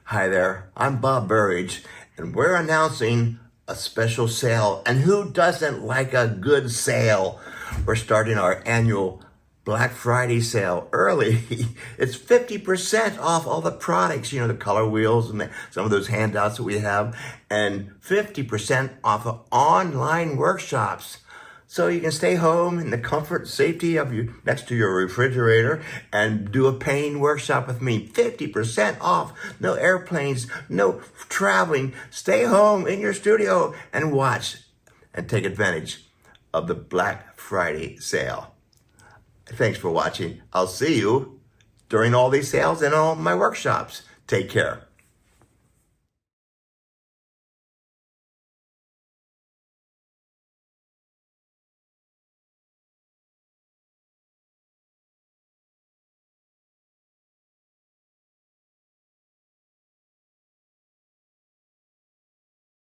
Hi there, I'm Bob Burridge, and we're announcing a special sale. And who doesn't like a good sale? We're starting our annual Black Friday sale early. It's 50% off all the products, the color wheels and some of those handouts that we have, and 50% off of online workshops. So you can stay home in the comfort and safety of you next to your refrigerator and do a painting workshop with me. 50% off. No airplanes, no traveling. Stay home in your studio and watch and take advantage of the Black Friday sale. Thanks for watching. I'll see you during all these sales and all my workshops. Take care.